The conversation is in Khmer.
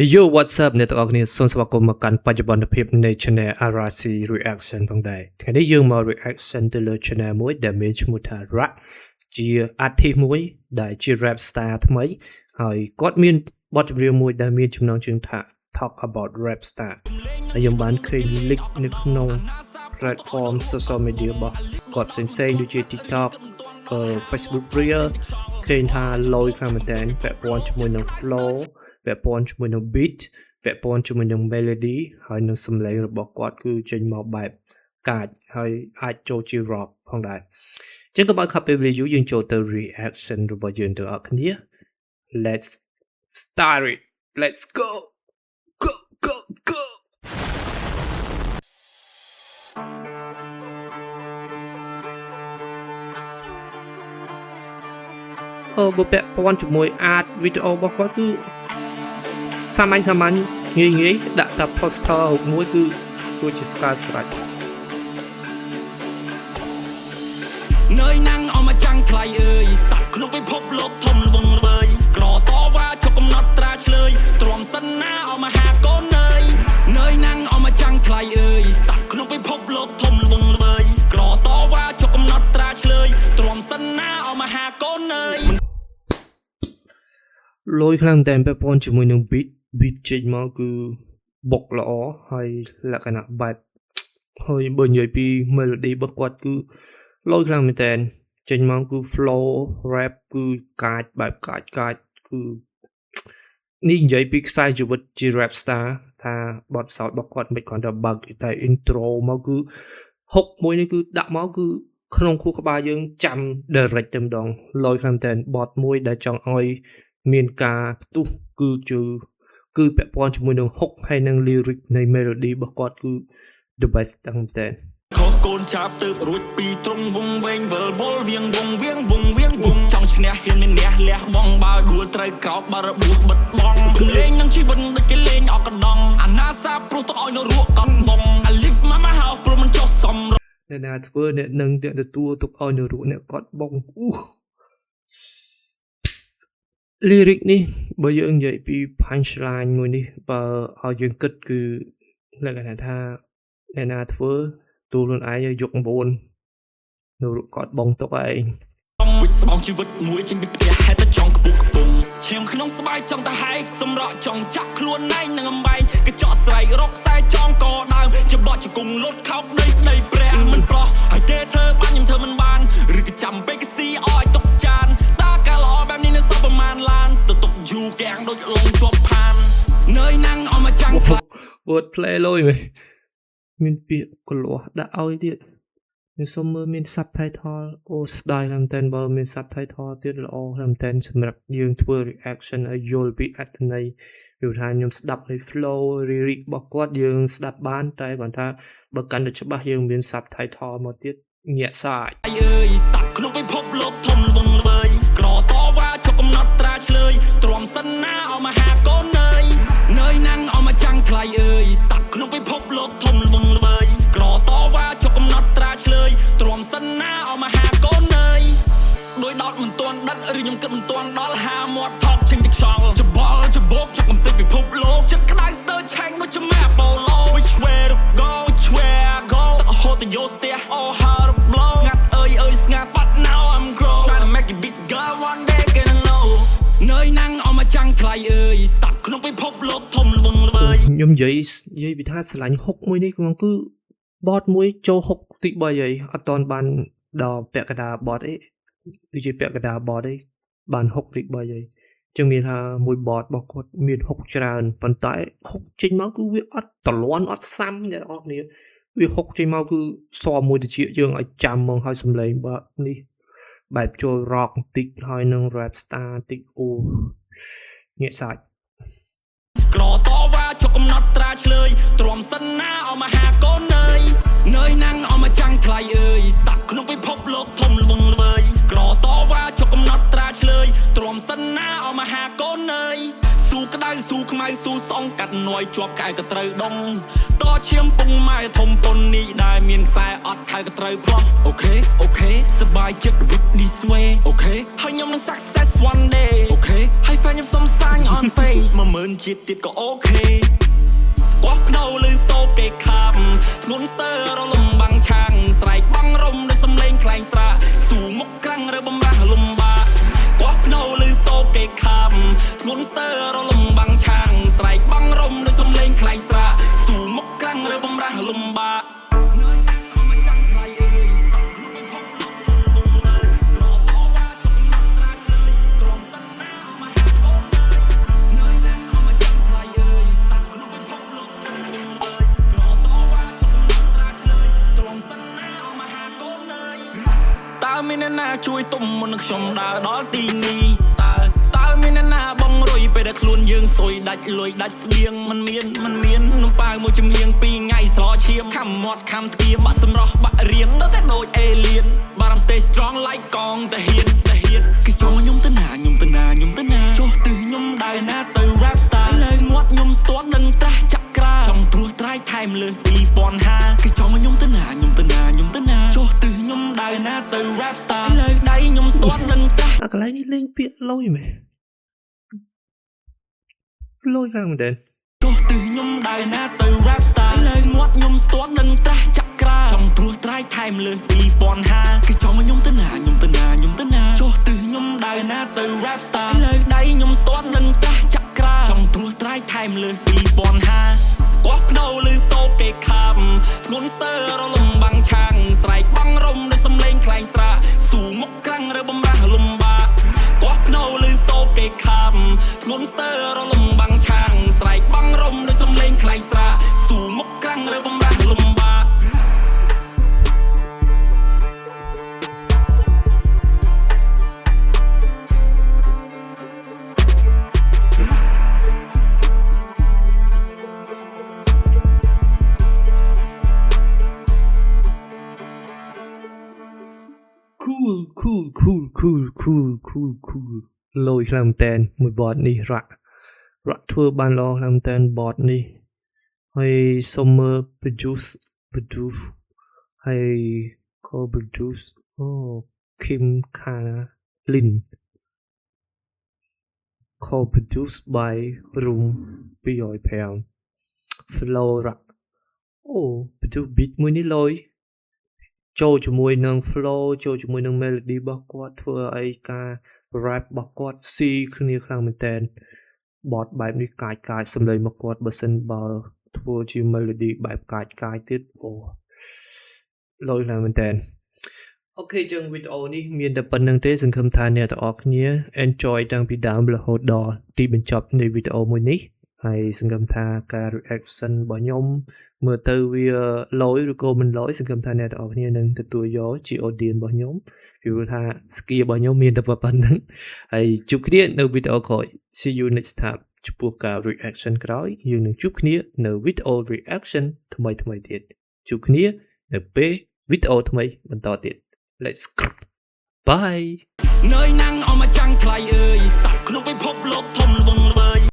Yo what's up អ្នកទាំងអស់គ្នាសូមស្វាគមន៍មកកាន់បច្ចុប្បន្នភាពនៃ Channel RC Reaction ផងដែរថ្ងៃនេះយើងមក reaction ទៅលើ Channel មួយដែលមានឈ្មោះថា Rak ជា artist មួយដែលជា rap star ថ្មីហើយគាត់មានបទចម្រៀងមួយដែលមានចំណងជើងថា Talk about rap star ហើយយើងបានឃើញ link នៅក្នុង platform social media របស់គាត់ផ្សេងៗដូចជា TikTok Facebook Reel ឃើញថាលយខ្លាំងមែនតើពាក់ព័ន្ធជាមួយនឹង flowពាក់ព័ន្ធជាមួយនឹង beat ពាក់ព័ន្ធជាមួយនឹង melody ហើយនឹងសំឡេងរបស់គាត់គឺចេញមកបែបកាចហើយអាចចូលជា rock ផងដែរអញ្ចឹងក៏បើ copy video យើងចូលទៅ reaction របស់យើងទាំងអស់គ្នា let's start it let's goបើពាក់ព័ន្ធជាមួយ art video របស់គាត់គឺសាមញ្ញងាយដាក់តែ poster មួយគឺជាស្កាស្រេចនើយណាំងអមចាំងថ្លៃអើយស្ដាប់ក្នុងពិភពលោកធំល្វឹងល្វើយក្រតវ៉ាជុកកំណត់ត្រាឆ្លើយទ្រាំសិនណាអមហាកូននើយណាំងអមចាំងថ្លៃអើយស្ដាប់ក្នុងពិភពលោកធំល្វឹងល្វើយក្រតវ៉ាជុកកំណត់ត្រាឆ្លើយទ្រាំសិនណាអមហាកូននើយលយខ្លាំងតែពាក់ព័ន្ធជាមួយនឹង beat ចេញមកគឺបុកល្អហើយលក្ខណៈបែបហើយបើនិយាយពី melody របស់គាត់គឺលយខ្លាំងមែនតើចេញមកគឺ flow rap គឺកាចបែបកាចគឺនេះនិយាយពីខ្សែជីវិតជា rap star ថាបទពិសោធន៍របស់គាត់មិនគ្រាន់តែបើកតែ intro មកគឺហុកមួយនេះគឺដាក់មកគឺក្នុងខួរក្បាលយើងចាំ direct តែម្ដងលយខ្លាំងតែបទមួយដែលចង់ឲ្យមានការផ្ទុះគឺពាក់ព័ន្ធជាមួយនឹង hook ហើយនឹង lyric នៃ melody របស់គាត់គឺ the best តាំងតែខុសកូនចាប់ទៅរួចពីត្រង់វងវែងវល់វល់វៀងចង់ឈ្នះហ៊ានមានលះបងបើដួលត្រូវក្រោកបើរបួសបិទបងលេងនឹងជីវិតដូចគេលេងអកកណ្ដងអាណាសាព្រោះទៅឲ្យនៅរក់កត់បង I live mama house ព្រោះមិនចុះសំអ្នកណាធ្វើអ្នកនឹងទទួលទុកឲ្យនៅរក់អ្នកគាត់បងlyric នេះបើយើងនិយាយពី punchline មួយនេះបើឲ្យយើងគិតគឺលក្ខណៈថាអ្នកណាធ្វើទូខ្លួនឯងយក9នៅគាត់បងទុកឯងវិច្ឆបងជីវិតមួយចេញពីផ្ទះហេតុតែចង់កពុះកំពុងឈាមក្នុងស្បែកចង់ទៅហែកសម្រក់ចង់ចាក់ខ្លួនឯងនឹងអំបែងកញ្ចក់ស្រែករកខ្សែចងកដើមច្បក់ជង្គង់លុតខោបដីស្ដីព្រះមិនប្រោះហើយទេធ្វើបានខ្ញុំធ្វើមិនបានឬក៏ចាំពេកស៊ីឲ្យទុកចានតាកាល្អបែបនេះនៅសពប្រមាណឡានទៅទុកយូរកាំងដូចលងជាប់ផាននើយណាំងអមចាំង word play លុយមានពាក្យកលាស់ដាក់ឲ្យទៀតខ្ញុំសុំមើលមាន subtitle អូស្ដាយមែនតើបើមាន subtitle ទៀតល្អមែនតើសម្រាប់យើងធ្វើ reaction ឲ្យយល់ពីអត្ថន័យព្រោះថាខ្ញុំស្ដាប់នៅ flow lyric របស់គាត់យើងស្ដាប់បានតែគាត់ថាបើកាន់តែច្បាស់យើងមាន subtitle មកទៀតញាក់សាច់អើយស្ដាប់ក្នុងពិភពលោកធំល្វឹងល្វើយក្រតវ៉ាជុកកំណត់ត្រាឆ្លើយទ្រាំសិនណាអមហាកូននើយណាំងអមចាំងថ្លៃអើយស្ដាប់ក្នុងពិភពលោកធំល្វឹងល្វើយក្រតវ៉ាជុកកំណត់ត្រាឆ្លើយទ្រាំសិនណាអមហាកូននើយដោយដោតមិនទាន់ដិតឬខ្ញុំគិតមិនទាន់ដល់ហាមាត់ថប់ចេញទឹកខ្យល់ច្បល់ច្បោកចុកកំទេចពិភពលោកចិត្តក្តៅស្ទើរឆាំងដូចជាម៉ាប៉ូឡូ Which way to go ទឹកហូតទៅយកស្ទះអូហារប្លោស្ងាត់អើយស្ងាត់ But now I'm grow Try to make it big girl one day gonna know ណាំងអមចាំងថ្លៃអើយស្ដាប់ក្នុងពិភពលោកធំល្វឹងល្វើយខ្ញុំនិយាយពីថាស្រឡាញ់ហុកមួយនេះគឺបតមួយចូលហុកទី3ហើយអត់តន់បានដល់ពាក់កណ្ដាលបតអីដូចជាពាក់កណ្ដាលបតអីបានហុកទី3ហើយចឹងមានថាមួយបតរបស់គាត់មានហុកច្រើនប៉ុន្តែហុកចេញមកគឺវាអត់តលន់អត់សាំអ្នកនរគ្នាវាហុកចេញមកគឺសមួយតិចយើងឲ្យចាំមកឲ្យសំឡេងបើនេះបែបចូល rock តិចហើយនឹង rap star តិចអូញាក់សាច់ក្រតវ៉ាជុកកំណត់ត្រាឆ្លើយទ្រាំសិនណាអមហាកូននើយណាំងអមចាំងថ្លៃអើយស្ដាប់ក្នុងពិភពលោកធំល្វឹងល្វើយក្រតវ៉ាជុកកំណត់ត្រាឆ្លើយទ្រាំសិនណាអមហាកូននើយស៊ូក្តៅស៊ូខ្មៅស៊ូស្អងកាត់នយជាប់កៅក៏ត្រូវដងតឈាមពុងម៉ែធំប៉ុននេះដែលមានខ្សែអត់ខៅក៏ត្រូវផ្លោះអូខេសบายចិត្ត with this way អូខេហើយខ្ញុំនឹង success one day អូខេ ហើយ fan ខ្ញុំសុំសាញ on face 10000ជាតិទៀតក៏អូខេគាត់ផ្ដោលឺសូគេខាំធ្ងន់ស្ទើររលំបាំងឆាំងស្រែកបងរំដោយសំឡេងខ្លែងស្រាស៊ូមុខក្រាំងរើបំរាស់លំបាកគាត់ផ្ដោលឺសូគេខាំធ្ងន់ស្ទើររលំបាំងឆាំងស្រែកបងរំដោយសំឡេងខ្លែងស្រាស៊ូមុខក្រាំងរើបំរាស់លំបាកមានអ្នកណាជួយទុំមុនខ្ញុំដើរដល់ទីនេះតើមានអ្នកណាបងរុយពេលដែលខ្លួនយើងសុយដាច់លុយដាច់ស្បៀងមិនមាននំប៉ាវមួយចំហៀង2ថ្ងៃស្រឈាមខំមាត់ខំស្គៀមបាក់សម្រស់បាក់រៀងទៅតែដូចអេលៀនបារំ stay strong like កងតាហ៊ានគេចង់ខ្ញុំទៅណាចុះទិសខ្ញុំដើរណាទៅ rap star លើមាត់ខ្ញុំស្ទាត់នឹងត្រាស់ចាក់ក្រាចង់ព្រោះត្រាយថែមលើ2050គេចង់ខ្ញុំទៅណាចុះទិសខ្ញុំដើរណាទៅ rap star លើដៃខ្ញុំស្ទាត់នឹងត្រាស់ អាកន្លែងនេះលេងពាក្យលុយមែនលុយខាងមែនចុះទិសខ្ញុំដើរណាទៅ rap star លើមាត់ខ្ញុំស្ទាត់នឹងត្រាស់ចាក់ក្រាចង់ព្រោះត្រាយថែមលើ2050គេចង់ខ្ញុំទៅណាចុះទិសខ្ញុំដើរណាទៅ rap star លើដៃខ្ញុំស្ទាត់នឹងត្រាស់ចាក់ក្រាចង់ព្រោះត្រាយថែមលើ2050គាត់ផ្ដោលឺសូគេខាំធ្ងន់ស្ទើររលំបាំងឆាំងស្រែកបងរំដោយសំឡេងខ្លែងស្រាស៊ូមុខក្រាំងរើបំរាស់លំបាកគាត់ផ្ដោលឺសូគេខាំធ្ងន់ស្ទើររលំបាំងឆាំងស្រែកបងរំដោយសំឡេងខ្លែងស្រាស៊ូមុខក្រាំងរើបំរាស់លំបាកcool លុយខ្លាំងមែនមួយបតនេះរ៉ាក់ធ្វើបានល្អខ្លាំងមែនបតនេះហើយសុំមើល produce ហើយ co-produce Kim Kalin co-produce by Room 200 flow rap produce beat មួយនេះលុយចូលជាមួយនឹង flow ចូលជាមួយនឹង melody របស់គាត់ធ្វើឲ្យការ rap របស់គាត់ស៊ីគ្នាខ្លាំងមែនតើបតបែបនេះកាយសំឡេងរបស់គាត់បើសិនបើធ្វើជា melody បែបកាយទៀតលុយខ្លាំងមែនតើអូខេចឹងវីដេអូនេះមានតែប៉ុណ្្នឹងទេសង្ឃឹមថាអ្នកទាំងអស់គ្នា enjoy តាំងពីដើមរហូតដល់ទីបញ្ចប់នៃវីដេអូមួយនេះហើយសង្ឃឹមថាការ reaction របស់ខ្ញុំមើលទៅវាលយឬក៏មិនលយសង្ឃឹមថាអ្នកទាំងអស់គ្នានឹងទទួលយកជា audience របស់ខ្ញុំពីព្រោះថា skill របស់ខ្ញុំមានតែប៉ុណ្្នឹងហើយជួបគ្នានៅវីដេអូក្រោយ see you next time ចំពោះការ reaction ក្រោយយើងនឹងជួបគ្នានៅវីដេអូ reaction ថ្មីទៀតជួបគ្នានៅពេលវីដេអូថ្មីបន្តទៀត let's go bye នើយណាំងអមចាំងថ្លៃអើយស្ដាប់ក្នុងពិភពលោកធំល្វឹង